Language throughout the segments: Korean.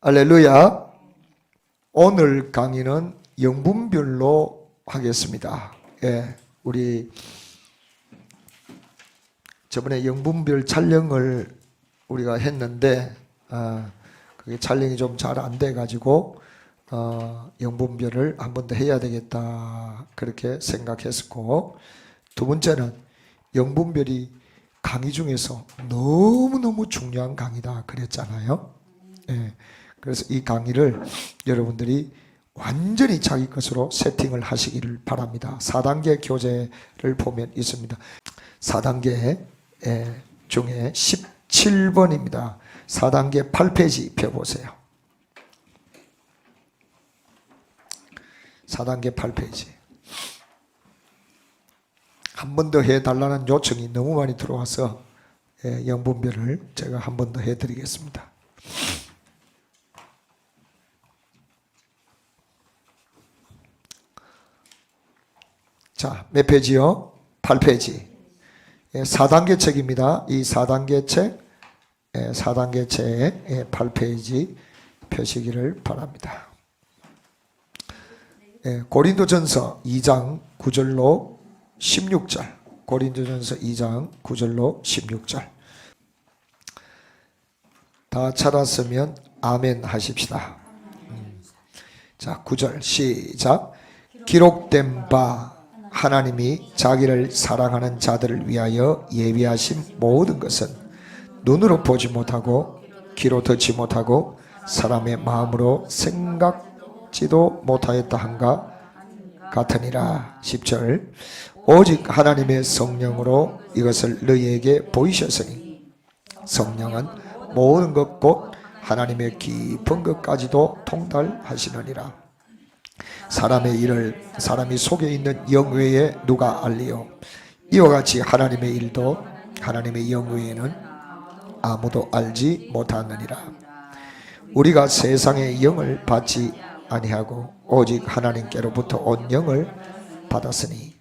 할렐루야. 오늘 강의는 영분별로 하겠습니다. 예, 우리 저번에 영분별 촬영을 우리가 했는데 그게 촬영이 좀 잘 안 돼 가지고 영분별을 한 번 더 해야 되겠다 그렇게 생각했었고, 두 번째는 영분별이 강의 중에서 너무너무 중요한 강의다 그랬잖아요. 예, 그래서 이 강의를 여러분들이 완전히 자기 것으로 세팅을 하시기를 바랍니다. 4단계 교재를 보면 있습니다. 4단계 중에 17번입니다. 4단계 8페이지 펴보세요. 4단계 8페이지. 한 번 더 해달라는 요청이 너무 많이 들어와서 영분별을 제가 한 번 더 해드리겠습니다. 자, 몇 페이지요? 8페이지. 4단계 책입니다. 이 4단계 책, 4단계 책의 8페이지 펴시기를 바랍니다. 고린도전서 2장 9절로 16절. 고린도전서 2장 9절로 16절. 다 찾았으면 아멘 하십시다. 자, 9절 시작. 기록된 바 하나님이 자기를 사랑하는 자들을 위하여 예비하신 모든 것은 눈으로 보지 못하고 귀로 듣지 못하고 사람의 마음으로 생각지도 못하였다 한가 같으니라. 10절. 오직 하나님의 성령으로 이것을 너희에게 보이셨으니 성령은 모든 것 곧 하나님의 깊은 것까지도 통달하시느니라. 사람의 일을 사람이 속에 있는 영 외에 누가 알리요? 이와 같이 하나님의 일도 하나님의 영 외에는 아무도 알지 못하느니라. 우리가 세상의 영을 받지 아니하고 오직 하나님께로부터 온 영을 받았으니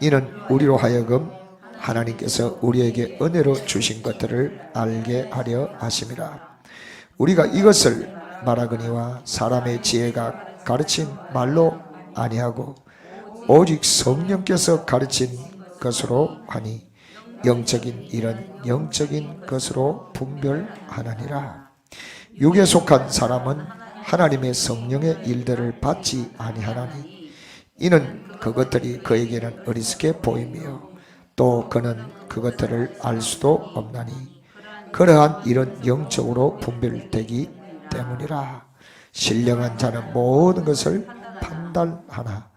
이는 우리로 하여금 하나님께서 우리에게 은혜로 주신 것들을 알게 하려 하심이라. 우리가 이것을 말하거니와 사람의 지혜가 가르친 말로 아니하고 오직 성령께서 가르친 것으로 하니 영적인 일은 영적인 것으로 분별하느니라. 육에 속한 사람은 하나님의 성령의 일들을 받지 아니하나니 이는 그것들이 그에게는 어리석게 보이며 또 그는 그것들을 알 수도 없나니 그러한 일은 영적으로 분별되기 때문이라. 신령한 자는 모든 것을 판단하나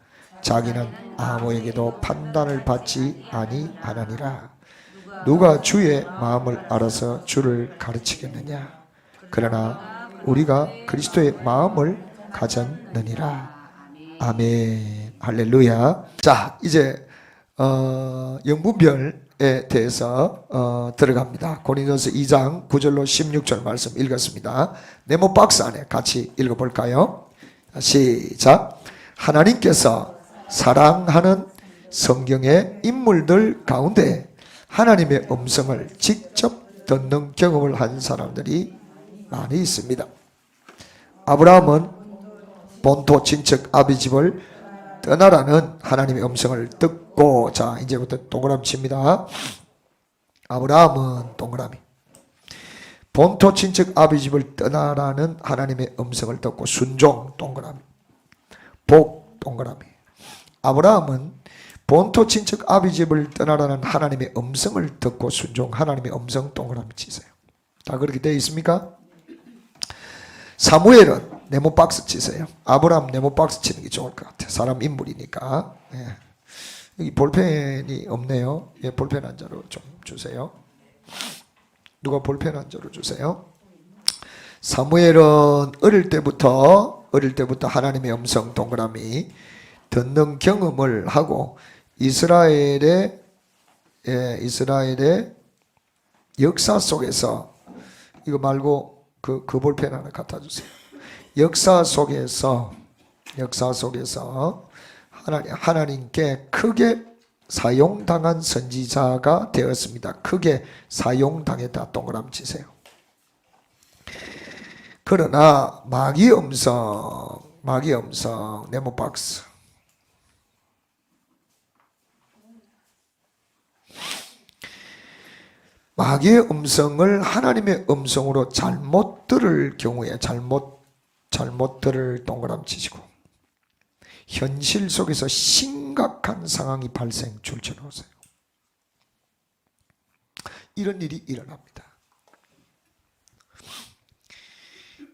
자기는 아무에게도 판단을 받지 아니하느니라. 누가 주의 마음을 알아서 주를 가르치겠느냐? 그러나 우리가 그리스도의 마음을 가졌느니라. 아멘. 할렐루야. 자, 이제 영분별에 대해서 들어갑니다. 고린도서 2장 9절로 16절 말씀 읽었습니다. 네모 박스 안에 같이 읽어볼까요? 시작. 하나님께서 사랑하는 성경의 인물들 가운데 하나님의 음성을 직접 듣는 경험을 한 사람들이 많이 있습니다. 아브라함은 본토 친척 아비 집을 떠나라는 하나님의 음성을 듣고, 자, 이제부터 동그라미 칩니다. 아브라함은 동그라미. 본토 친척 아비 집을 떠나라는 하나님의 음성을 듣고 순종 동그라미. 복 동그라미. 아브라함은 본토 친척 아비 집을 떠나라는 하나님의 음성을 듣고 순종, 하나님의 음성 동그라미 치세요. 다 그렇게 되어 있습니까? 사무엘은 네모 박스 치세요. 아브라함 네모 박스 치는 게 좋을 것 같아요. 사람 인물이니까. 예. 여기 볼펜이 없네요. 예, 볼펜 한 자로 좀 주세요. 누가 볼펜 한 자로 주세요. 사무엘은 어릴 때부터 하나님의 음성 동그라미 듣는 경험을 하고 이스라엘의 역사 속에서, 이거 말고 그 볼펜 하나 갖다 주세요. 역사 속에서 하나님께 크게 사용당한 선지자가 되었습니다. 크게 사용당했다 동그라미 치세요. 그러나 마귀의 음성, 네모 박스. 마귀의 음성을 하나님의 음성으로 잘못 들을 경우에 잘못 들을 동그라미 치시고 현실 속에서 심각한 상황이 발생 줄쳐놓으세요. 이런 일이 일어납니다.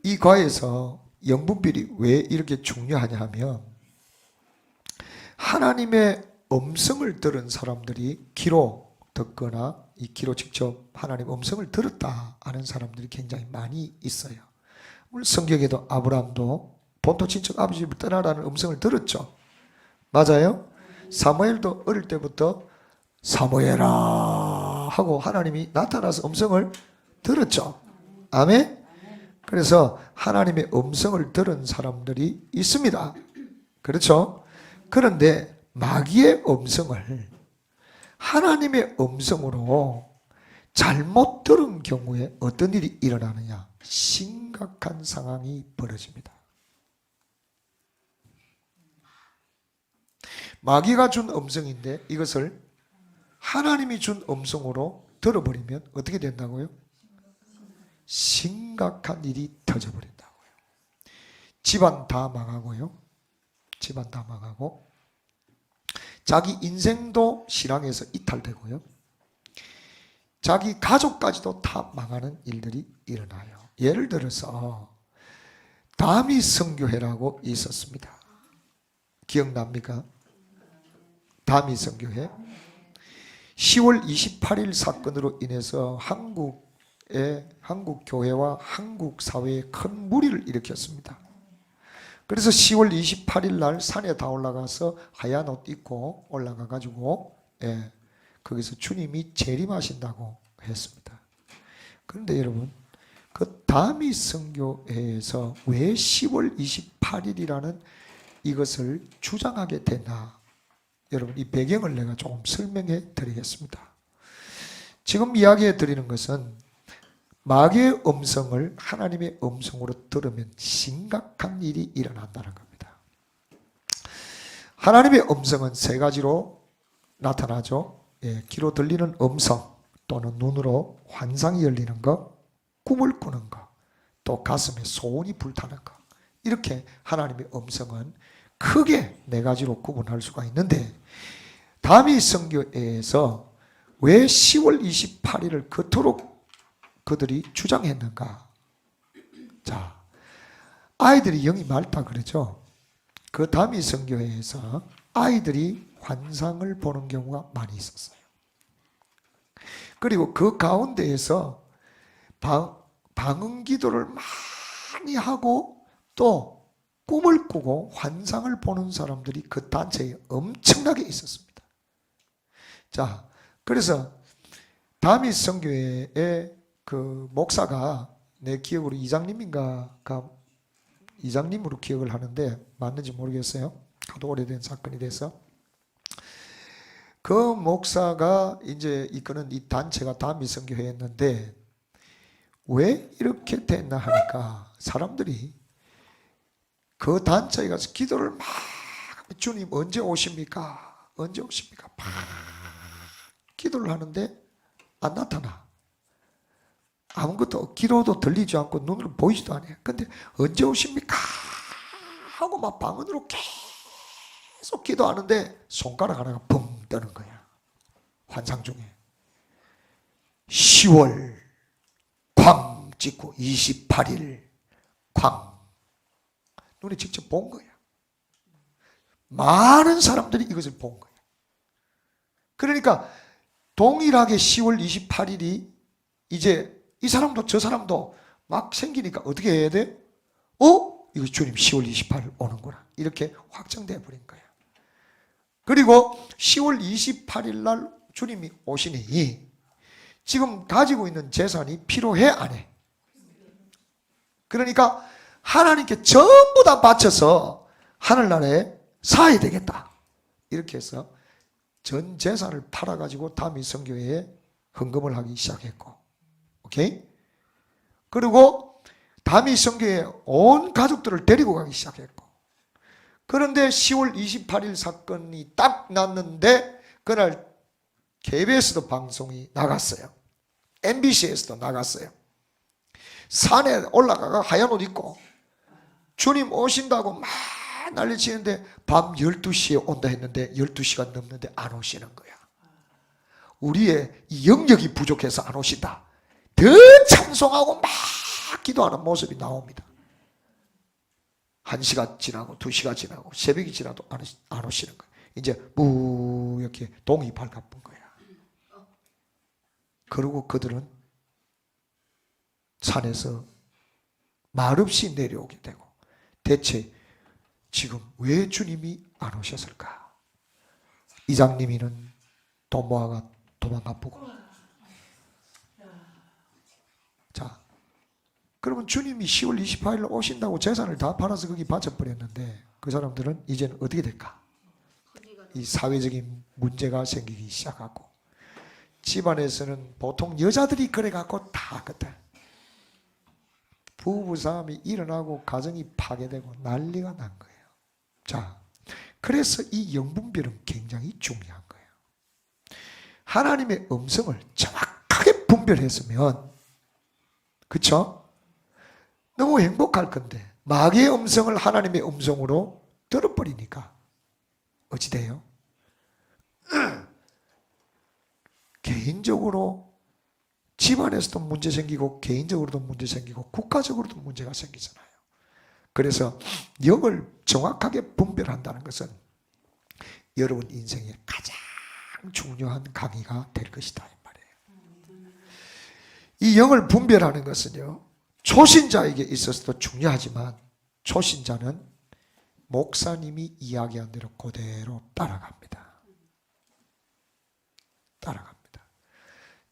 이 과에서 영분별이 왜 이렇게 중요하냐 하면 하나님의 음성을 들은 사람들이 귀로 듣거나 이 귀로 직접 하나님 음성을 들었다 하는 사람들이 굉장히 많이 있어요. 물론 성경에도 아브라함도 본토 친척 아버지 집을 떠나라는 음성을 들었죠. 맞아요? 사무엘도 어릴 때부터 사무엘아 하고 하나님이 나타나서 음성을 들었죠. 아멘? 그래서 하나님의 음성을 들은 사람들이 있습니다. 그렇죠? 그런데 마귀의 음성을 하나님의 음성으로 잘못 들은 경우에 어떤 일이 일어나느냐? 심각한 상황이 벌어집니다. 마귀가 준 음성인데 이것을 하나님이 준 음성으로 들어버리면 어떻게 된다고요? 심각한 일이 터져버린다고요. 집안 다 망하고요. 집안 다 망하고 자기 인생도 신앙에서 이탈되고요. 자기 가족까지도 다 망하는 일들이 일어나요. 예를 들어서 다미 선교회라고 있었습니다. 기억납니까? 다미 선교회. 10월 28일 사건으로 인해서 한국 교회와 한국 사회에 큰 무리를 일으켰습니다. 그래서 10월 28일 날 산에 다 올라가서 하얀 옷 입고 올라가 가지고 거기서 주님이 재림하신다고 했습니다. 그런데 여러분, 그 다미 선교회에서 왜 10월 28일이라는 이것을 주장하게 됐나? 여러분, 이 배경을 내가 조금 설명해 드리겠습니다. 지금 이야기해 드리는 것은 마귀의 음성을 하나님의 음성으로 들으면 심각한 일이 일어난다는 겁니다. 하나님의 음성은 세 가지로 나타나죠. 귀로 들리는 음성 또는 눈으로 환상이 열리는 것, 꿈을 꾸는 것, 또 가슴에 소원이 불타는 것. 이렇게 하나님의 음성은 크게 네 가지로 구분할 수가 있는데 다미 선교회에서 왜 10월 28일을 그토록 그들이 주장했는가? 자, 아이들이 영이 맑다 그러죠. 그 다미 선교회에서 아이들이 환상을 보는 경우가 많이 있었어요. 그리고 그 가운데에서 방언 기도를 많이 하고 또 꿈을 꾸고 환상을 보는 사람들이 그 단체에 엄청나게 있었습니다. 자, 그래서 다미 선교회의 그 목사가 내 기억으로 이장님으로 기억을 하는데 맞는지 모르겠어요. 하도 오래된 사건이 돼서 그 목사가 이제 이끄는 이 단체가 다미 선교회였는데 왜 이렇게 됐나 하니까 사람들이 그 단체에 가서 기도를 막 주님 언제 오십니까? 언제 오십니까? 막 기도를 하는데 안 나타나. 아무것도 기도도 들리지 않고 눈으로 보이지도 않아요. 근데 언제 오십니까? 하고 막 방언으로 계속 기도하는데 손가락 하나가 붕 뜨는 거야. 환상 중에 10월 광 찍고 28일 광 눈에 직접 본 거야. 많은 사람들이 이것을 본 거야. 그러니까 동일하게 10월 28일이 이제 이 사람도 저 사람도 막 생기니까 어떻게 해야 돼? 이거 주님 10월 28일 오는구나. 이렇게 확정돼 버린 거야. 그리고 10월 28일 날 주님이 오시니 지금 가지고 있는 재산이 필요해 안 해? 그러니까 하나님께 전부 다 바쳐서 하늘나라에 사야 되겠다. 이렇게 해서 전 재산을 팔아가지고 다미 선교회에 헌금을 하기 시작했고, 오케이? 그리고 다미 성교에 온 가족들을 데리고 가기 시작했고, 그런데 10월 28일 사건이 딱 났는데 그날 KBS도 방송이 나갔어요. MBC에서도 나갔어요. 산에 올라가가 하얀 옷 입고 주님 오신다고 막 난리치는데 밤 12시에 온다 했는데 12시가 넘는데 안 오시는 거야. 우리의 영역이 부족해서 안 오신다. 더 찬송하고 막 기도하는 모습이 나옵니다. 1시가 지나고 2시가 지나고 새벽이 지나도 안 오시는 거예요. 이제 이렇게 동이 발가쁜 거야. 그리고 그들은 산에서 말없이 내려오게 되고, 대체 지금 왜 주님이 안 오셨을까? 이장님이는 돈 모아가 도망가 보고, 자, 그러면 주님이 10월 28일 오신다고 재산을 다 팔아서 거기 바쳐버렸는데 그 사람들은 이제는 어떻게 될까? 이 사회적인 문제가 생기기 시작하고, 집안에서는 보통 여자들이 그래갖고 다 하거든. 부부싸움이 일어나고 가정이 파괴되고 난리가 난 거예요. 자, 그래서 이 영분별은 굉장히 중요한 거예요. 하나님의 음성을 정확하게 분별했으면, 그쵸? 너무 행복할 건데 마귀의 음성을 하나님의 음성으로 들어버리니까 어찌 돼요? 개인적으로 집안에서도 문제 생기고 개인적으로도 문제 생기고 국가적으로도 문제가 생기잖아요. 그래서 영을 정확하게 분별한다는 것은 여러분 인생의 가장 중요한 강의가 될 것이다 이 말이에요. 이 영을 분별하는 것은요, 초신자에게 있어서도 중요하지만 초신자는 목사님이 이야기한 대로 그대로 따라갑니다.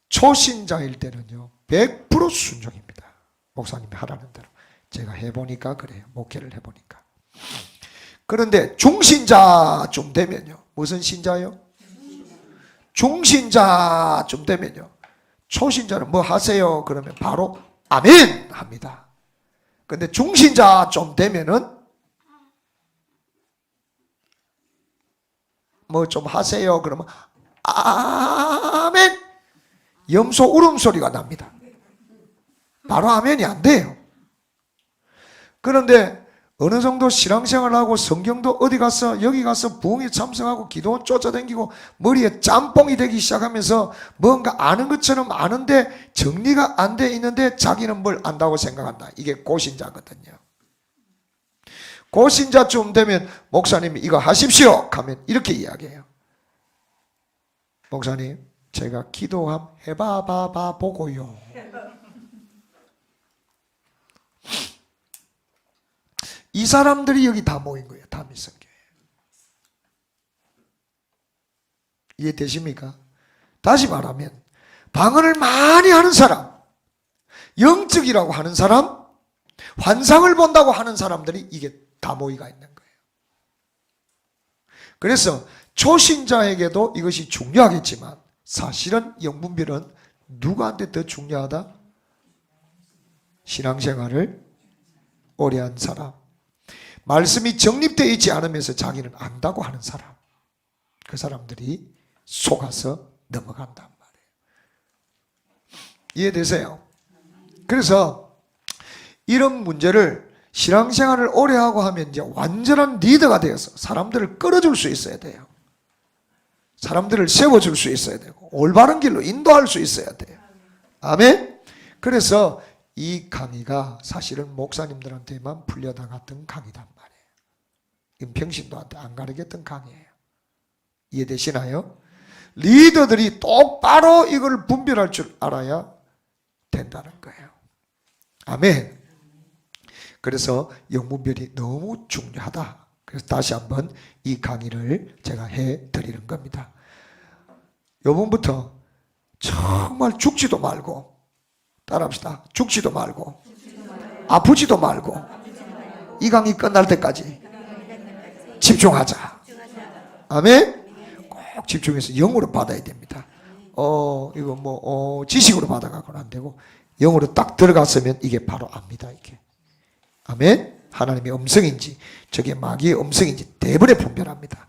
초신자일 때는요 100% 순종입니다. 목사님이 하라는 대로. 제가 해보니까 그래요. 목회를 해보니까. 그런데 중신자쯤 되면요, 무슨 신자요? 중신자쯤 되면요, 초신자는 뭐 하세요? 그러면 바로 아멘 합니다. 근데 중신자쯤 되면은 뭐 좀 하세요? 그러면 아멘, 염소 울음소리가 납니다. 바로 아멘이 안 돼요. 그런데 어느 정도 신앙생활하고 성경도 어디 가서 여기 가서 부흥에 참석하고 기도원 쫓아다니고 머리에 짬뽕이 되기 시작하면서 뭔가 아는 것처럼 아는데 정리가 안 돼 있는데 자기는 뭘 안다고 생각한다. 이게 고신자거든요. 고신자쯤 되면 목사님이 이거 하십시오 하면 이렇게 이야기해요. 목사님, 제가 기도함 해봐봐봐 보고요. 이 사람들이 여기 다 모인 거예요. 다미성교회. 이해되십니까? 다시 말하면 방언을 많이 하는 사람, 영적이라고 하는 사람, 환상을 본다고 하는 사람들이 이게 다 모이가 있는 거예요. 그래서 초신자에게도 이것이 중요하겠지만 사실은 영분별은 누구한테 더 중요하다? 신앙생활을 오래 한 사람, 말씀이 정립되어 있지 않으면서 자기는 안다고 하는 사람, 그 사람들이 속아서 넘어간단 말이에요. 이해되세요? 그래서 이런 문제를 신앙생활을 오래 하고 하면 이제 완전한 리더가 되어서 사람들을 끌어줄 수 있어야 돼요. 사람들을 세워줄 수 있어야 되고 올바른 길로 인도할 수 있어야 돼요. 아멘? 그래서 이 강의가 사실은 목사님들한테만 풀려나갔던 강의단 말이에요. 임평신도한테 안 가르쳤던 강의예요. 이해되시나요? 리더들이 똑바로 이걸 분별할 줄 알아야 된다는 거예요. 아멘. 그래서 영분별이 너무 중요하다. 그래서 다시 한번 이 강의를 제가 해드리는 겁니다. 요번부터 정말 죽지도 말고, 따라합시다. 죽지도 말고 아프지도 말고 이 강의 끝날 때까지 집중하자. 아멘. 꼭 집중해서 영으로 받아야 됩니다. 이거 뭐 지식으로 받아가고는 안 되고 영으로 딱 들어갔으면 이게 바로 압니다. 이게 아멘. 하나님의 음성인지 저게 마귀의 음성인지 대번에 분별합니다.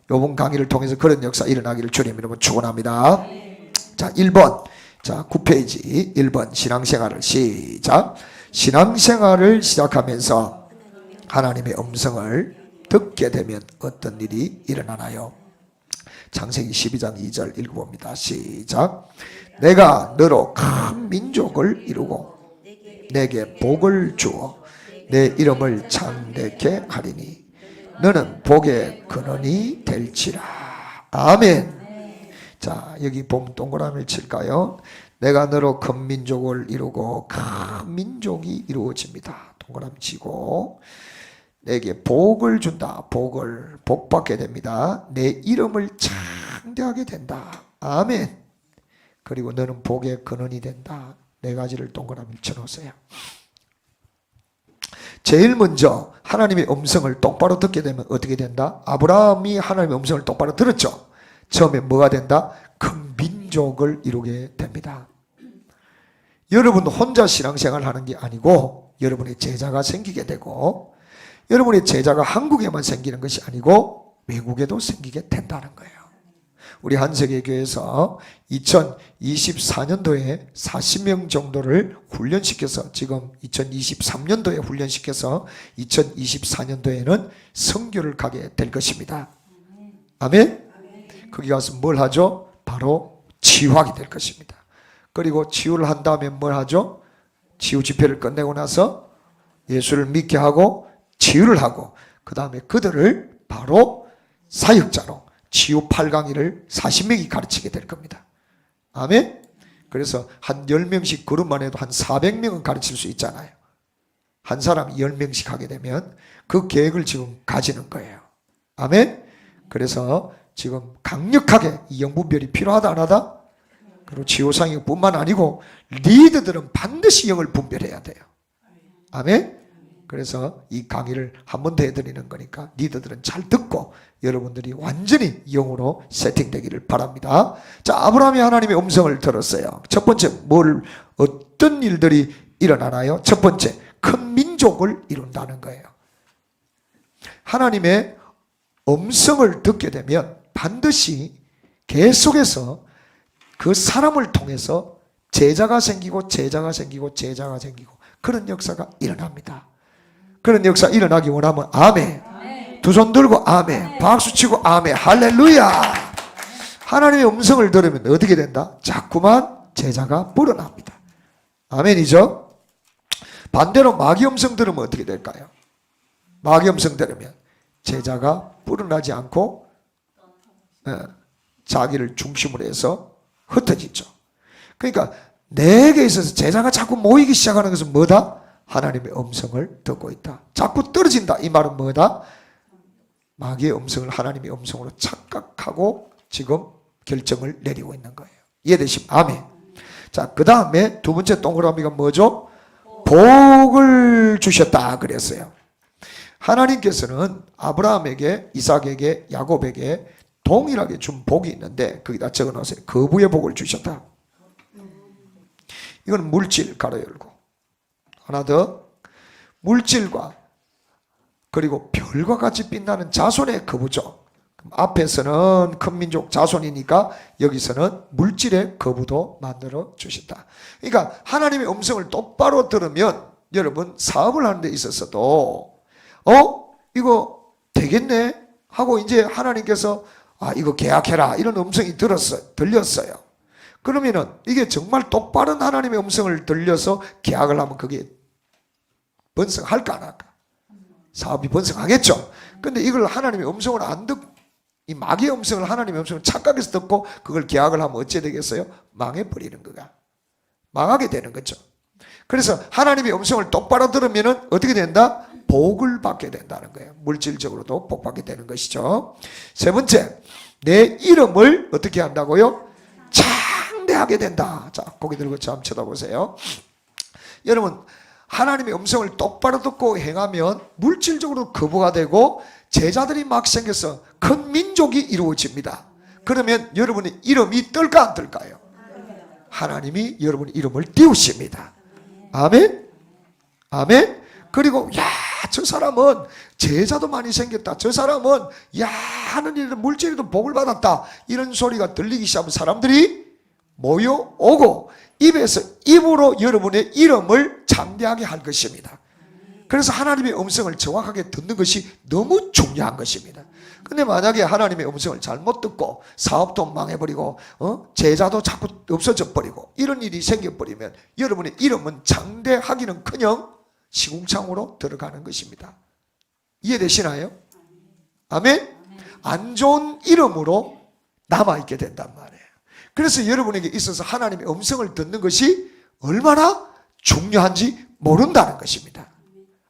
이번 강의를 통해서 그런 역사 일어나기를 주님 이름으로 축원합니다. 자, 1번. 자, 9페이지 1번 신앙생활을 시작. 신앙생활을 시작하면서 하나님의 음성을 듣게 되면 어떤 일이 일어나나요? 창세기 12장 2절 읽어봅니다. 시작. 내가 너로 큰 민족을 이루고 내게 복을 주어 내 이름을 창대케 하리니 너는 복의 근원이 될지라. 아멘. 자, 여기 보면 동그라미를 칠까요? 내가 너로 큰 민족을 이루고 큰 민족이 이루어집니다. 동그라미 치고 내게 복을 준다. 복 받게 됩니다. 내 이름을 창대하게 된다. 아멘. 그리고 너는 복의 근원이 된다. 네 가지를 동그라미 쳐놓으세요. 제일 먼저 하나님의 음성을 똑바로 듣게 되면 어떻게 된다? 아브라함이 하나님의 음성을 똑바로 들었죠. 처음에 뭐가 된다? 큰 민족을 이루게 됩니다. 여러분 혼자 신앙생활 하는 게 아니고 여러분의 제자가 생기게 되고 여러분의 제자가 한국에만 생기는 것이 아니고 외국에도 생기게 된다는 거예요. 우리 한세계교회에서 2024년도에 40명 정도를 훈련시켜서 지금 2023년도에 훈련시켜서 2024년도에는 선교를 가게 될 것입니다. 아멘? 거기 가서 뭘 하죠? 바로 치유하게 될 것입니다. 그리고 치유를 한 다음에 뭘 하죠? 치유 집회를 끝내고 나서 예수를 믿게 하고 치유를 하고 그 다음에 그들을 바로 사역자로 치유 8강의를 40명이 가르치게 될 겁니다. 아멘? 그래서 한 10명씩 그룹만 해도 한 400명은 가르칠 수 있잖아요. 한 사람이 10명씩 하게 되면 그 계획을 지금 가지는 거예요. 아멘? 그래서 지금 강력하게 이 영분별이 필요하다 안 하다? 그리고 치유상역뿐만 아니고 리더들은 반드시 영을 분별해야 돼요. 아멘? 그래서 이 강의를 한 번 더 해드리는 거니까 리더들은 잘 듣고 여러분들이 완전히 영으로 세팅되기를 바랍니다. 자, 아브라함이 하나님의 음성을 들었어요. 첫 번째 어떤 일들이 일어나나요? 첫 번째 큰 민족을 이룬다는 거예요. 하나님의 음성을 듣게 되면 반드시 계속해서 그 사람을 통해서 제자가 생기고 제자가 생기고 제자가 생기고 그런 역사가 일어납니다. 그런 역사 일어나기 원하면 아멘. 두 손 들고 아멘. 박수 치고 아멘. 할렐루야. 하나님의 음성을 들으면 어떻게 된다? 자꾸만 제자가 불어납니다. 아멘이죠? 반대로 마귀 음성 들으면 어떻게 될까요? 마귀 음성 들으면 제자가 불어나지 않고 자기를 중심으로 해서 흩어지죠. 그러니까 내게 있어서 제자가 자꾸 모이기 시작하는 것은 뭐다? 하나님의 음성을 듣고 있다. 자꾸 떨어진다. 이 말은 뭐다? 마귀의 음성을 하나님의 음성으로 착각하고 지금 결정을 내리고 있는 거예요. 이해되시면 아멘. 자, 그 다음에 두 번째 동그라미가 뭐죠? 복을 주셨다 그랬어요. 하나님께서는 아브라함에게, 이삭에게, 야곱에게 동일하게 준 복이 있는데 거기다 적어놓으세요. 거부의 복을 주셨다. 이건 물질 가로 열고 하나 더 물질과 그리고 별과 같이 빛나는 자손의 거부죠. 앞에서는 큰 민족 자손이니까 여기서는 물질의 거부도 만들어 주신다. 그러니까 하나님의 음성을 똑바로 들으면 여러분 사업을 하는 데 있어서도 이거 되겠네 하고 이제 하나님께서 이거 계약해라 이런 음성이 들렸어요. 그러면은 이게 정말 똑바른 하나님의 음성을 들려서 계약을 하면 그게 번성할까 안 할까? 사업이 번성하겠죠. 근데 이걸 하나님의 음성을 안 듣고 이 마귀의 음성을 하나님의 음성을 착각해서 듣고 그걸 계약을 하면 어찌 되겠어요? 망해버리는 거가. 망하게 되는 거죠. 그래서 하나님의 음성을 똑바로 들으면은 어떻게 된다? 복을 받게 된다는 거예요. 물질적으로도 복 받게 되는 것이죠. 세 번째, 내 이름을 어떻게 한다고요? 창대하게 된다. 자, 고개 들고 참 쳐다보세요. 여러분, 하나님의 음성을 똑바로 듣고 행하면 물질적으로 거부가 되고 제자들이 막 생겨서 큰 민족이 이루어집니다. 그러면 여러분의 이름이 뜰까 안 뜰까요? 하나님이 여러분의 이름을 띄우십니다. 아멘? 아멘? 그리고 야, 저 사람은 제자도 많이 생겼다. 저 사람은 야, 하는 일은 물질에도 복을 받았다. 이런 소리가 들리기 시작하면 사람들이 모여오고 입에서 입으로 여러분의 이름을 창대하게 할 것입니다. 그래서 하나님의 음성을 정확하게 듣는 것이 너무 중요한 것입니다. 근데 만약에 하나님의 음성을 잘못 듣고 사업도 망해버리고 제자도 자꾸 없어져 버리고 이런 일이 생겨버리면 여러분의 이름은 창대하기는커녕 시궁창으로 들어가는 것입니다. 이해되시나요? 아멘? 안 좋은 이름으로 남아있게 된단 말이에요. 그래서 여러분에게 있어서 하나님의 음성을 듣는 것이 얼마나 중요한지 모른다는 것입니다.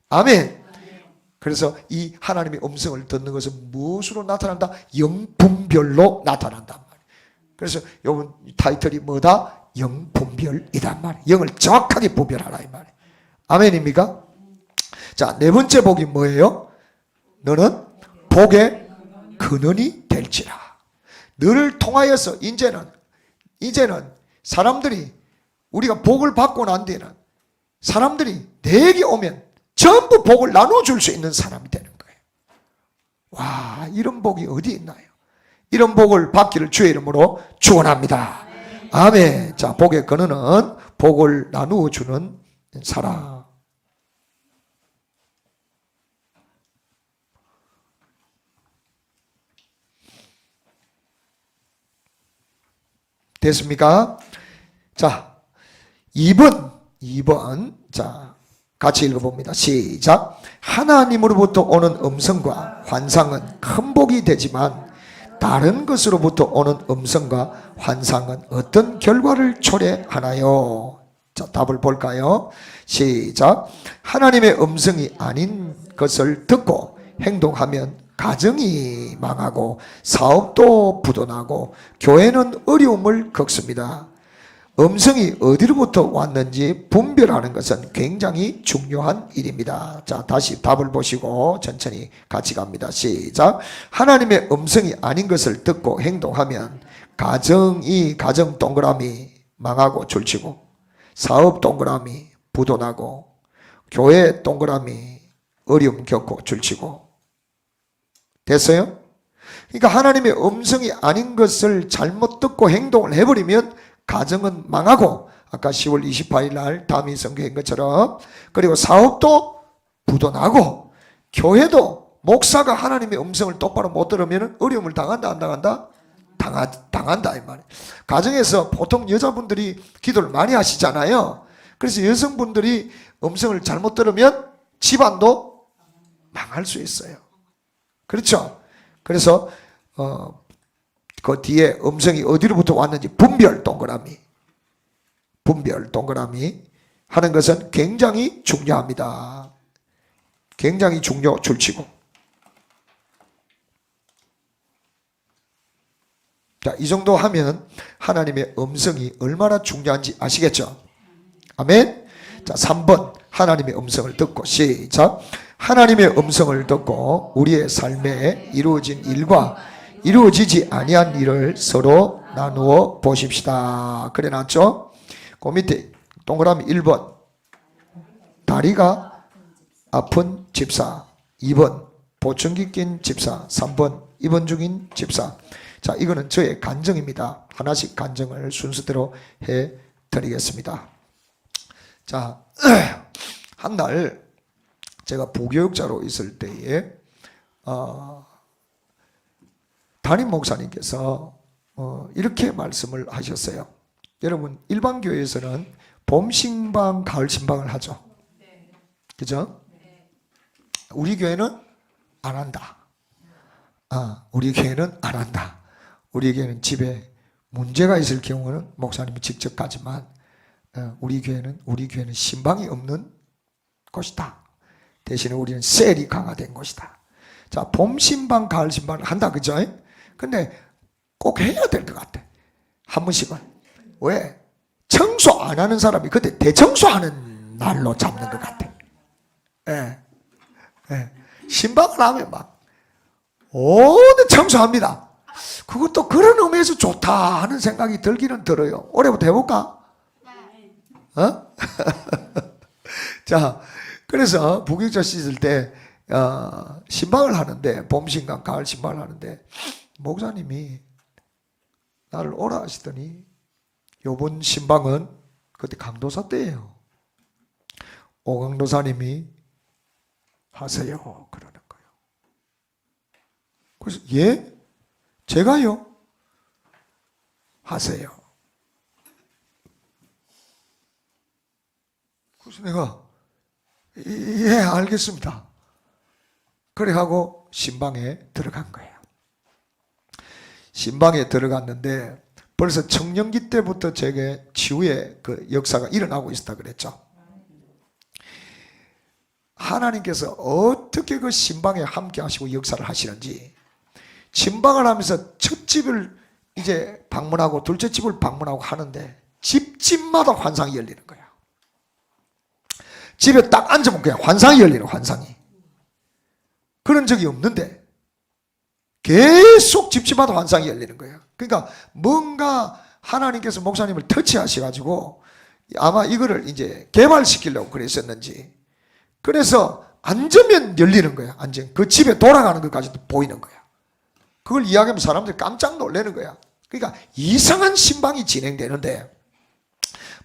아멘. 그래서 이 하나님의 음성을 듣는 것은 무엇으로 나타난다? 영분별로 나타난단 말이에요. 그래서 이번 타이틀이 뭐다? 영분별이란 말이에요. 영을 정확하게 분별하라 이 말이에요. 아멘입니까? 자, 네 번째 복이 뭐예요? 너는 복의 근원이 될지라. 너를 통하여서 이제는 사람들이 우리가 복을 받고 난 뒤에는 사람들이 내게 오면 전부 복을 나눠줄 수 있는 사람이 되는 거예요. 와, 이런 복이 어디 있나요? 이런 복을 받기를 주의 이름으로 축원합니다. 아멘. 자, 복의 근원은 복을 나누어 주는 사람. 됐습니까? 자, 2번. 자, 같이 읽어봅니다. 시작. 하나님으로부터 오는 음성과 환상은 큰 복이 되지만 다른 것으로부터 오는 음성과 환상은 어떤 결과를 초래하나요? 자, 답을 볼까요? 시작. 하나님의 음성이 아닌 것을 듣고 행동하면 가정이 망하고 사업도 부도나고 교회는 어려움을 겪습니다. 음성이 어디로부터 왔는지 분별하는 것은 굉장히 중요한 일입니다. 자, 다시 답을 보시고 천천히 같이 갑니다. 시작. 하나님의 음성이 아닌 것을 듣고 행동하면 가정 동그라미 망하고 줄치고 사업 동그라미 부도나고 교회 동그라미 어려움 겪고 줄치고. 됐어요? 그러니까 하나님의 음성이 아닌 것을 잘못 듣고 행동을 해버리면 가정은 망하고 아까 10월 28일 날 다미 선교인 것처럼, 그리고 사업도 부도나고 교회도 목사가 하나님의 음성을 똑바로 못 들으면 어려움을 당한다 안 당한다? 당한다 이 말이에요. 가정에서 보통 여자분들이 기도를 많이 하시잖아요. 그래서 여성분들이 음성을 잘못 들으면 집안도 망할 수 있어요. 그렇죠? 그래서 그 뒤에 음성이 어디로부터 왔는지 분별 동그라미 하는 것은 굉장히 중요합니다. 굉장히 줄치고. 자, 이 정도 하면 하나님의 음성이 얼마나 중요한지 아시겠죠? 아멘. 자, 3번 하나님의 음성을 듣고 시작. 하나님의 음성을 듣고 우리의 삶에 이루어진 일과 이루어지지 아니한 일을 서로 나누어 보십시다. 그래 놨죠? 그 밑에 동그라미 1번 다리가 아픈 집사, 2번 보청기 낀 집사, 3번 입원 중인 집사. 자, 이거는 저의 간증입니다. 하나씩 간증을 순서대로 해드리겠습니다. 자, 한날 제가 부교육자로 있을 때에 담임 목사님께서 이렇게 말씀을 하셨어요. 여러분, 일반 교회에서는 봄 신방, 가을 신방을 하죠. 그죠? 우리 교회는 안 한다. 우리 교회는 안 한다. 우리 교회는 집에 문제가 있을 경우는 목사님이 직접 가지만 우리 교회는 신방이 없는 곳이다. 대신에 우리는 셀이 강화된 곳이다. 자, 봄 신방, 가을 신방을 한다, 그죠? 근데 꼭 해야 될 것 같아. 한 번씩은. 왜? 청소 안 하는 사람이 그때 대청소하는 날로 잡는 것 같아. 신방을 하면 막 오늘 청소합니다. 그것도 그런 의미에서 좋다 하는 생각이 들기는 들어요. 올해부터 해볼까? 자, 그래서 부교육자 씻을 때 신방을 하는데, 봄 신방, 가을 신방을 하는데 목사님이 나를 오라 하시더니, 요번 신방은 그때 강도사 때예요. 오강도사님이 하세요 그러는 거예요. 그래서 예? 제가요? 하세요. 그래서 내가 예 알겠습니다. 그래 하고 신방에 들어간 거예요. 신방에 들어갔는데 벌써 청년기 때부터 제게 치유의 그 역사가 일어나고 있었다 그랬죠. 하나님께서 어떻게 그 신방에 함께 하시고 역사를 하시는지, 신방을 하면서 첫 집을 이제 방문하고 둘째 집을 방문하고 하는데 집마다 환상이 열리는 거야. 집에 딱 앉으면 그냥 환상이 열리는, 환상이. 그런 적이 없는데 계속 집마다 환상이 열리는 거야. 그러니까 뭔가 하나님께서 목사님을 터치하셔가지고 아마 이거를 이제 개발시키려고 그랬었는지, 그래서 앉으면 열리는 거야. 앉으면 그 집에 돌아가는 것까지도 보이는 거야. 그걸 이야기하면 사람들이 깜짝 놀라는 거야. 그러니까 이상한 신방이 진행되는데,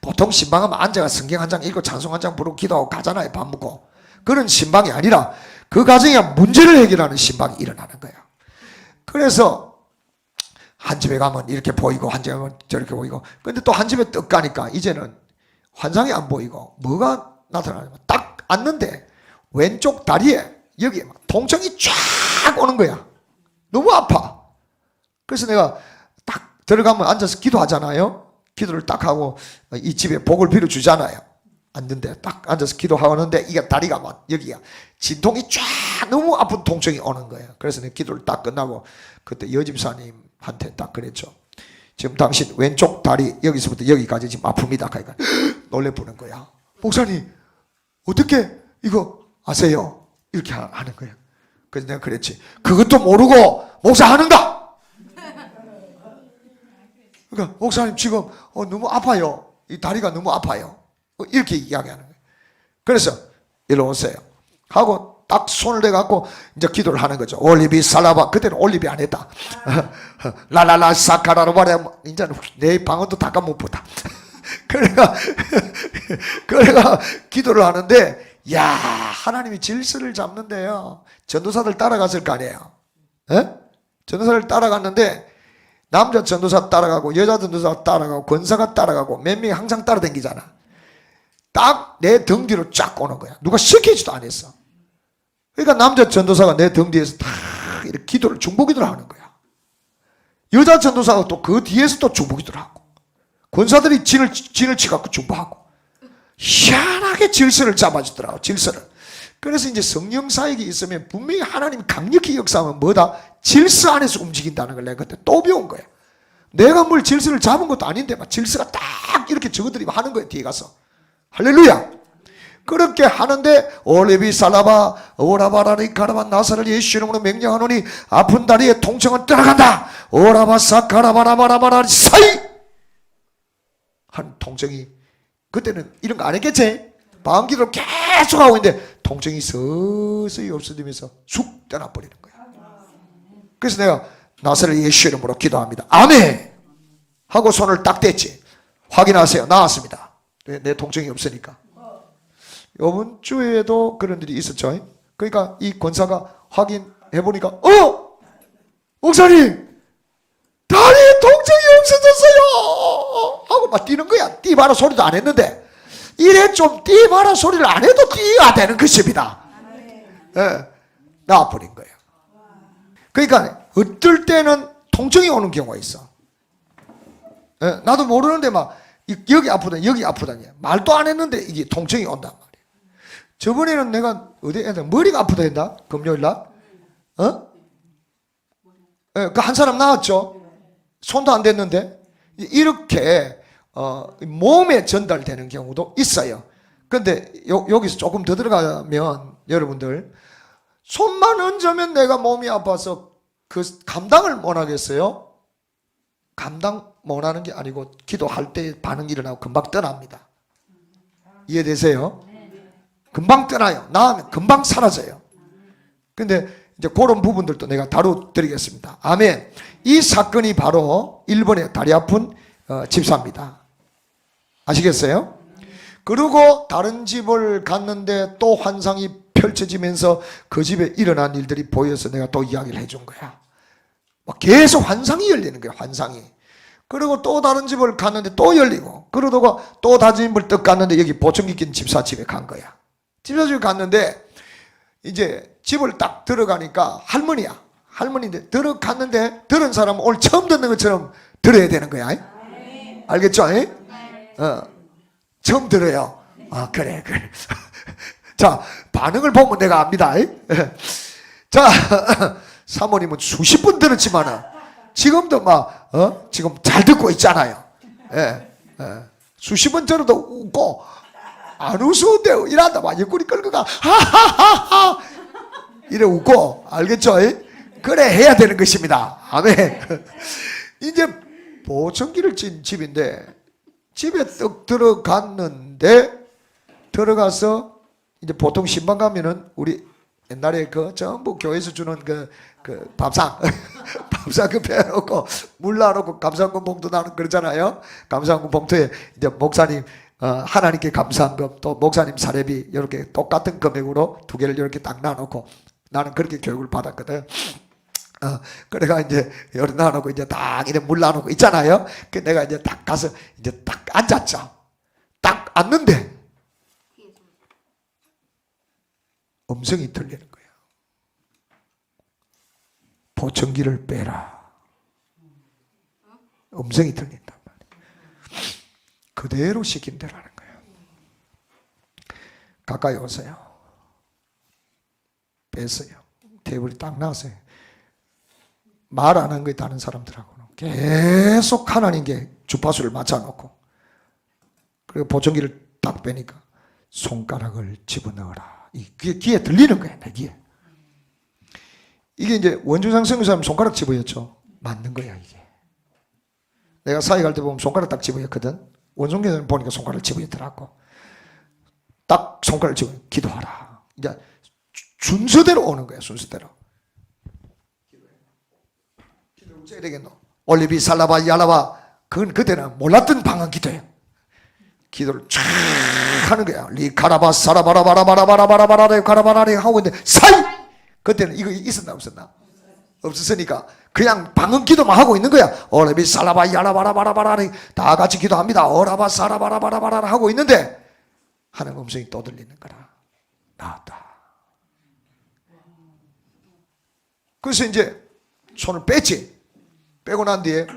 보통 신방하면 앉아가 성경 한 장 읽고 찬송 한 장 부르고 기도하고 가잖아요. 밥 먹고. 그런 신방이 아니라 그 과정에 문제를 해결하는 신방이 일어나는 거야. 그래서 한 집에 가면 이렇게 보이고 한 집에 가면 저렇게 보이고, 근데 또 한 집에 떡 가니까 이제는 환상이 안 보이고 뭐가 나타나냐면, 딱 앉는데 왼쪽 다리에 여기에 막 통증이 쫙 오는 거야. 너무 아파. 그래서 내가 딱 들어가면 앉아서 기도하잖아요. 기도를 딱 하고 이 집에 복을 빌어주잖아요. 앉는데 딱 앉아서 기도하는데 이게 다리가 막 여기가 진통이 쫙 너무 아픈 통증이 오는 거예요. 그래서 내가 기도를 딱 끝나고 그때 여집사님한테 딱 그랬죠. 지금 당신 왼쪽 다리 여기서부터 여기까지 지금 아픕니다. 그러니까 놀래보는 거야. 목사님 어떻게 이거 아세요? 이렇게 하는 거예요. 그래서 내가 그랬지. 그것도 모르고 목사하는가? 그러니까 목사님 지금 너무 아파요. 이 다리가 너무 아파요. 이렇게 이야기하는 거예요. 그래서 이리 오세요 하고 딱 손을 대갖고 이제 기도를 하는 거죠. 올리비 살라바. 그때는 올리비 안 했다. 라라라 사카라바라. 이제 내 방언도 다 까먹었다. 그래가 기도를 하는데, 야, 하나님이 질서를 잡는데요. 전도사들 따라갔을 거 아니에요. 에? 전도사를 따라갔는데 남자 전도사 따라가고 여자 전도사 따라가고 권사가 따라가고 몇 명이 항상 따라다니잖아. 딱 내 등 뒤로 쫙 오는 거야. 누가 시키지도 않았어. 그러니까 남자 전도사가 내 등 뒤에서 다 이렇게 기도를 중보기도를 하는 거야. 여자 전도사가 또 그 뒤에서 또 중보기도를 하고, 권사들이 진을 치갖고 중보하고, 희한하게 질서를 잡아주더라고. 질서를. 그래서 이제 성령 사역이 있으면 분명히 하나님이 강력히 역사하면 뭐다? 질서 안에서 움직인다는 걸 내가 그때 또 배운 거야. 내가 뭘 질서를 잡은 것도 아닌데 막 질서가 딱 이렇게 저것들이 하는 거야. 뒤에 가서. 할렐루야. 그렇게 하는데 올레비 살라바 오라바라리 가라바 나사를 예수 이름으로 명령하노니 아픈 다리에 통증은 떠나간다. 오라바사 가라바라바라바라 사이 한 통증이, 그때는 이런 거 안 했겠지. 방기도 계속 하고 있는데 통증이 서서히 없어지면서 쑥 떠나버리는 거야. 그래서 내가 나사를 예수 이름으로 기도합니다. 아멘 하고 손을 딱 댔지. 확인하세요. 나왔습니다. 내 통증이 없으니까. 이번 주에도 그런 일이 있었죠. 그러니까 이 권사가 확인해보니까 목사님 다리에 통증이 없어졌어요 하고 막 뛰는 거야. 뛰봐라 소리도 안 했는데, 이래 좀 뛰봐라 소리를 안 해도 뛰어야 되는 것입니다. 예, 나와버린 거예요. 그러니까 어떨 때는 통증이 오는 경우가 있어. 예, 나도 모르는데 막 여기 아프다 여기 아프다 말도 안 했는데 이게 통증이 온단 말이야. 저번에는 내가 어디 머리가 아프다 했나? 금요일날? 예, 그 한 사람 나왔죠. 손도 안 댔는데. 이렇게 몸에 전달되는 경우도 있어요. 근데 여기서 조금 더 들어가면 여러분들, 손만 얹으면 내가 몸이 아파서 그 감당을 못 하겠어요? 감당 못 하는 게 아니고 기도할 때 반응이 일어나고 금방 떠납니다. 이해되세요? 금방 떠나요. 나으면 금방 사라져요. 근데 이제 그런 부분들도 내가 다뤄드리겠습니다. 아멘. 이 사건이 바로 일본의 다리 아픈 집사입니다. 아시겠어요? 그리고 다른 집을 갔는데 또 환상이 펼쳐지면서 그 집에 일어난 일들이 보여서 내가 또 이야기를 해준 거야. 계속 환상이 열리는 거야, 환상이. 그리고 또 다른 집을 갔는데 또 열리고, 그러다가 또 다른 집을 딱 갔는데 여기 보청기 낀 집사 집에 간 거야. 집사 집에 갔는데 이제 집을 딱 들어가니까 할머니야. 할머니인데 들어갔는데 들은 사람은 오늘 처음 듣는 것처럼 들어야 되는 거야. 알겠죠? 처음 들어요. 아, 그래. 자, 반응을 보면 내가 압니다. 자, 사모님은 수십 번 들었지만은 지금도 지금 잘 듣고 있잖아요. 수십 번 들어도 웃고, 안 웃으는데 이란다. 막 옆구리 끌고 가. 하하하하. 이래 웃고, 알겠죠? 그래 해야 되는 것입니다. 아멘. 이제 보청기를 찐 집인데, 집에 딱 들어갔는데, 들어가서, 이제 보통 신방 가면은, 우리 옛날에 전부 교회에서 주는 밥상, 밥상 배워놓고, 물 놔놓고, 감사한금 봉투 나는 그러잖아요. 감사한금 봉투에 이제 목사님, 하나님께 감사한 금, 또 목사님 사례비, 이렇게 똑같은 금액으로 두 개를 이렇게 딱 놔놓고, 나는 그렇게 교육을 받았거든. 그래가 이제 여기 놔놓고 이제 딱 이래 물 놔놓고 있잖아요. 그 내가 이제 딱 가서 이제 딱 앉았죠. 딱 앉는데 음성이 들리는 거예요. 보청기를 빼라. 음성이 들린단 말이에요. 그대로 시킨 대로 하는 거예요. 가까이 오세요. 뺐어요. 테이블이 딱 나왔어요. 말 안 한 거예요. 다른 사람들하고는 계속 하나님께 주파수를 맞춰놓고, 그리고 보청기를 딱 빼니까 손가락을 집어넣어라. 이 귀에 들리는 거예요. 내 귀에. 이게 이제 원주상 선교사님 손가락 집어였죠. 맞는 거야 이게. 내가 사회 갈 때 보면 손가락 딱 집어였거든. 원종교사님 보니까 손가락 집어였더라고. 딱 손가락 집어 기도하라. 이제 순서대로 오는 거야. 순서대로. 기도를 어째야 되겠노? 올리비 살라바 야라바. 그건 그때는 몰랐던 방언 기도예요. 기도를 쫙 하는 거야. 리카라바 사라바라바라바라바라바라바라 가라바라리 하고 있는데 사이! 그때는 이거 있었나 없었나? 없었으니까 그냥 방언 기도만 하고 있는 거야. 올리비 살라바 야라바라바라바라리 다 같이 기도합니다. 오라바 사라바라바라바라 하고 있는데 하는 음성이 또 들리는 거라. 나왔다. 그래서 이제 손을 뺐지. 빼고 난 뒤에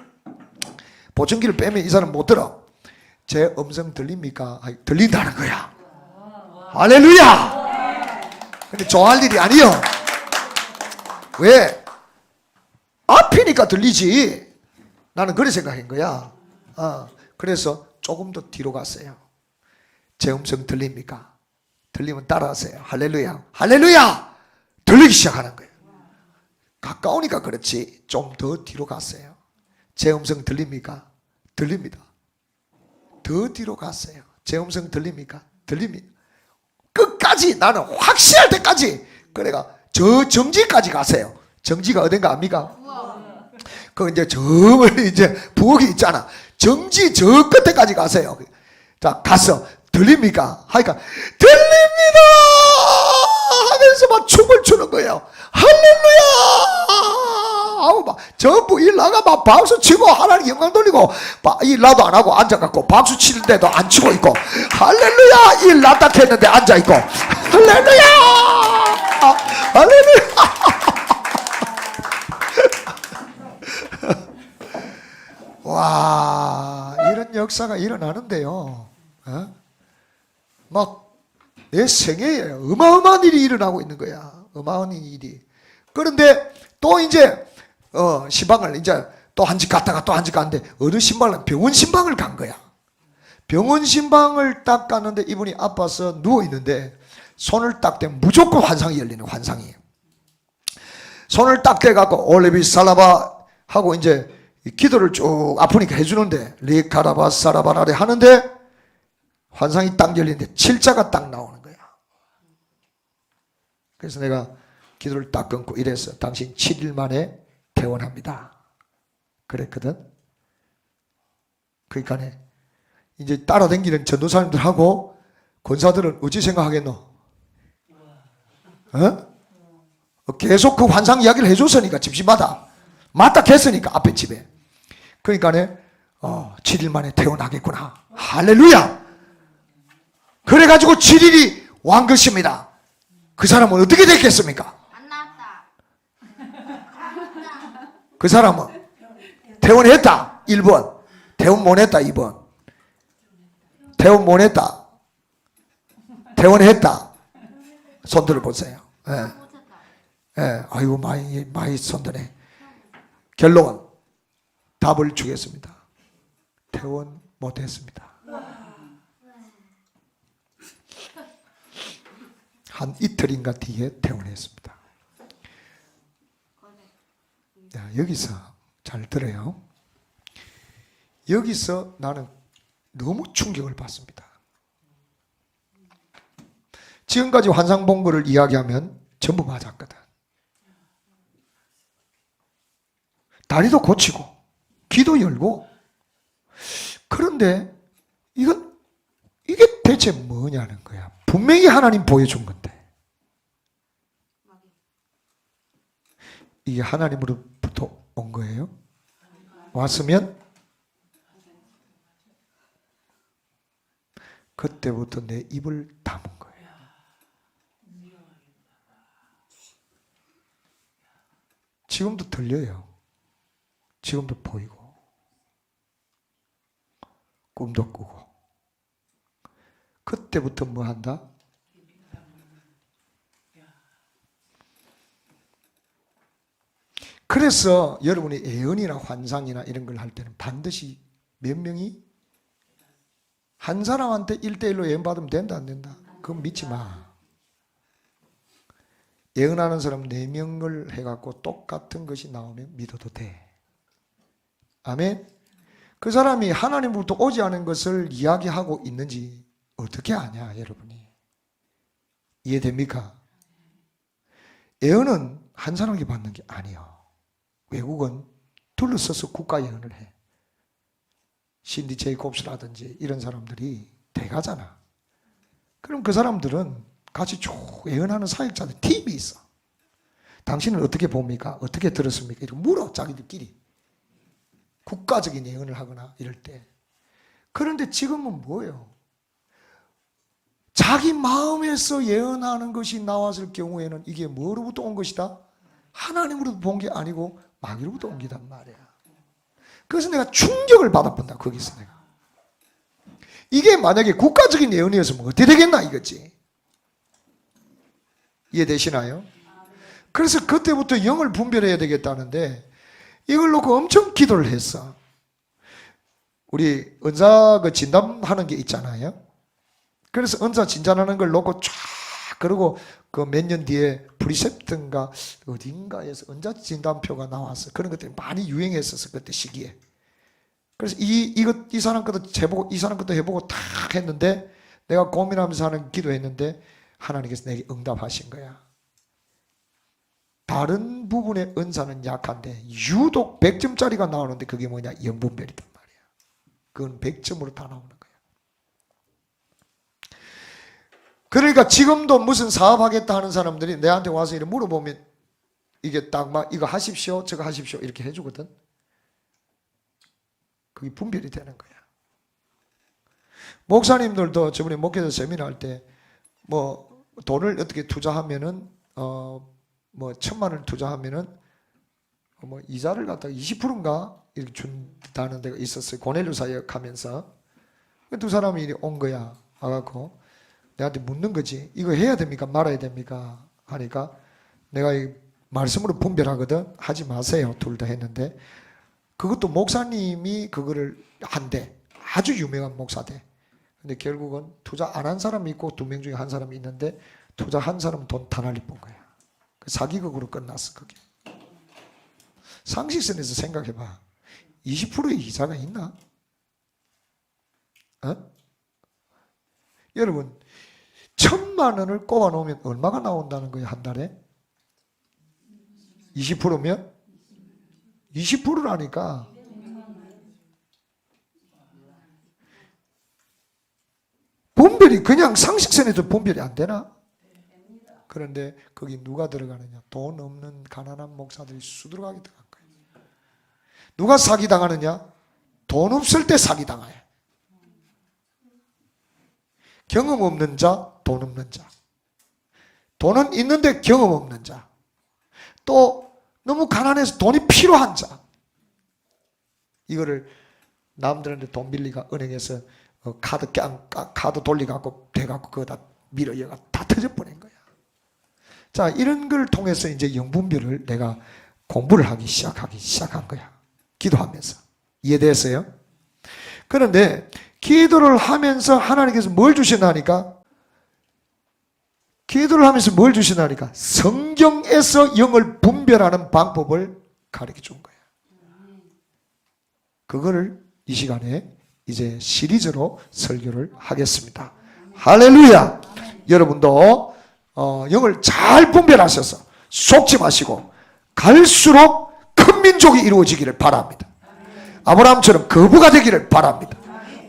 보청기를 빼면 이 사람 못 들어. 제 음성 들립니까? 들린다는 거야. 할렐루야. 근데 좋아할 일이 아니요. 왜? 앞이니까 들리지. 나는 그렇게 생각한 거야. 그래서 조금 더 뒤로 갔어요. 제 음성 들립니까? 들리면 따라하세요. 할렐루야. 할렐루야. 들리기 시작하는 거예요. 가까우니까 그렇지. 좀 더 뒤로 갔어요. 제 음성 들립니까? 들립니다. 더 뒤로 갔어요. 제 음성 들립니까? 들립니다. 끝까지 나는 확실할 때까지. 그래가 저 정지까지 가세요. 정지가 어딘가 압니까? 그 이제 저 멀리 이제 부엌이 있잖아. 정지 저 끝에까지 가세요. 자, 가서 들립니까? 하니까 들립니다 하면서 막 춤을 추는 거예요. 할렐루야 하고 막 전부 일 나가 막 박수 치고 하나님 영광 돌리고 일 나도 안 하고 앉아갖고 박수 치는데도 안 치고 있고 할렐루야 일 났다 했는데 앉아있고 할렐루야 할렐루야 와 이런 역사가 일어나는데요. 막 내 생애에 어마어마한 일이 일어나고 있는 거야. 어마어마한 일이. 그런데 또 이제 신방을 이제 또 한 집 갔다가 또 한 집 갔는데 어느 신방을 병원 신방을 간 거야. 병원 신방을 딱 갔는데 이분이 아파서 누워 있는데 손을 딱 대면 무조건 환상이 열리는 환상이에요. 손을 딱 대갖고 올레비 살라바 하고 이제 기도를 쭉 아프니까 해주는데 리카라바 사라바라레 하는데 환상이 딱 열리는데 칠자가 딱 나오는 거야. 그래서 내가 기도를 딱 끊고 이랬어. 당신 7일 만에 퇴원합니다. 그랬거든. 그러니까 이제 따라다니는 전도사님들하고 권사들은 어찌 생각하겠노? 계속 그 환상 이야기를 해줬으니까 집집마다 맞다 했으니까 앞에 집에. 그러니까 7일 만에 퇴원하겠구나. 할렐루야. 그래가지고 7일이 완 것입니다. 그 사람은 어떻게 됐겠습니까? 안 나왔다. 그 사람은 퇴원했다 1번, 퇴원 못했다 2번, 퇴원 못했다, 퇴원했다. 손 들어보세요. 예. 예. 아이고 많이 손드네. 결론 답을 주겠습니다. 퇴원 못했습니다. 한 이틀인가 뒤에 퇴원했습니다. 자, 여기서 잘 들어요. 여기서 나는 너무 충격을 받습니다. 지금까지 환상 본 거를 이야기하면 전부 맞았거든. 다리도 고치고 귀도 열고. 그런데 이게 대체 뭐냐는 거야. 분명히 하나님 보여준 건데 이게 하나님으로부터 온 거예요? 왔으면 그때부터 내 입을 다문 거예요. 지금도 들려요. 지금도 보이고 꿈도 꾸고. 그때부터 뭐 한다? 그래서 여러분이 예언이나 환상이나 이런 걸 할 때는 반드시 몇 명이? 한 사람한테 1대1로 예언 받으면 된다 안 된다? 그건 믿지 마. 예언하는 사람 4명을 해갖고 똑같은 것이 나오면 믿어도 돼. 아멘. 그 사람이 하나님으로부터 오지 않은 것을 이야기하고 있는지 어떻게 아냐 여러분이. 이해됩니까? 예언은 한 사람이 받는 게 아니에요. 외국은 둘러서서 국가 예언을 해. 신디 제이콥스라든지 이런 사람들이 대가잖아. 그럼 그 사람들은 같이 쭉 예언하는 사역자들 팀이 있어. 당신은 어떻게 봅니까? 어떻게 들었습니까? 이렇게 물어 자기들끼리. 국가적인 예언을 하거나 이럴 때. 그런데 지금은 뭐예요? 자기 마음에서 예언하는 것이 나왔을 경우에는 이게 뭐로부터 온 것이다? 하나님으로부터 본 게 아니고 마귀로부터 온 게단 말이야. 그래서 내가 충격을 받아본다. 거기서 내가. 이게 만약에 국가적인 예언이었으면 어떻게 되겠나 이거지. 이해되시나요? 그래서 그때부터 영을 분별해야 되겠다는데 이걸 놓고 엄청 기도를 했어. 우리 은사 그 진단하는 게 있잖아요. 그래서 은사 진단하는 걸 놓고 쫙 그리고 그 몇 년 뒤에 프리셉트인가 어딘가에서 은사 진단표가 나왔어. 그런 것들이 많이 유행했었어 그때 시기에. 그래서 이 사람 것도 해보고 이 사람 것도 해보고 다 했는데 내가 고민하면서 하는 기도했는데 하나님께서 내게 응답하신 거야. 다른 부분의 은사는 약한데 유독 100점짜리가 나오는데 그게 뭐냐? 영분별이단 말이야. 그건 100점으로 다 나오는 거야. 그러니까 지금도 무슨 사업하겠다 하는 사람들이 내한테 와서 이렇게 물어보면 이게 딱 막 이거 하십시오 저거 하십시오 이렇게 해주거든. 그게 분별이 되는 거야. 목사님들도 저번에 목회자 세미나 할 때 뭐 돈을 어떻게 투자하면은 뭐 1,000만 원을 투자하면은 뭐 이자를 갖다가 20%인가 이렇게 준다는 데가 있었어요. 고넬료 사역 하면서 두 사람이 이리 온 거야. 와갖고 내한테 묻는 거지. 이거 해야 됩니까? 말아야 됩니까? 하니까 내가 이 말씀으로 분별하거든. 하지 마세요. 둘 다 했는데 그것도 목사님이 그거를 한대. 아주 유명한 목사대. 근데 결국은 투자 안 한 사람이 있고 2명 중에 한 사람이 있는데 투자한 사람은 돈 다 날리본 거야. 사기극으로 끝났어 그게. 상식선에서 생각해봐. 20%의 이자가 있나? 여러분 1,000만 원을 꼽아 놓으면 얼마가 나온다는 거예요, 한 달에? 20%면? 20%라니까. 분별이 그냥 상식선에서 분별이 안 되나? 그런데 거기 누가 들어가느냐? 돈 없는 가난한 목사들이 수두룩하게 들어간 거예요. 누가 사기당하느냐? 돈 없을 때 사기당해요. 경험 없는 자, 돈 없는 자. 돈은 있는데 경험 없는 자. 또 너무 가난해서 돈이 필요한 자. 이거를 남들한테 돈 빌리가 은행에서 카드 돌리갖고 돼갖고 그거 다 밀어여가 다 터져버린 거야. 자, 이런 걸 통해서 이제 영분별을 내가 공부를 하기 시작한 거야. 기도하면서. 이해됐어요? 그런데 기도를 하면서 하나님께서 뭘 주시나니까? 기도를 하면서 뭘 주시나니까? 성경에서 영을 분별하는 방법을 가르쳐 준 거야. 그거를 이 시간에 이제 시리즈로 설교를 하겠습니다. 할렐루야! 여러분도 영을 잘 분별하셔서 속지 마시고 갈수록 큰 민족이 이루어지기를 바랍니다. 아브라함처럼 거부가 되기를 바랍니다.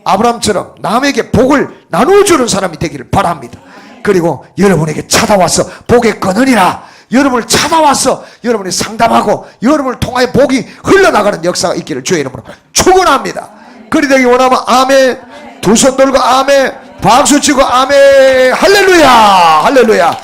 아브라함처럼 남에게 복을 나누어주는 사람이 되기를 바랍니다. 그리고 여러분에게 찾아와서 복의 근원이라 여러분을 찾아와서 여러분이 상담하고 여러분을 통하여 복이 흘러나가는 역사가 있기를 주의 이름으로 축원합니다. 그리 되기 원하면 아멘. 두 손 들고 아멘. 박수 치고 아멘. 할렐루야. 할렐루야.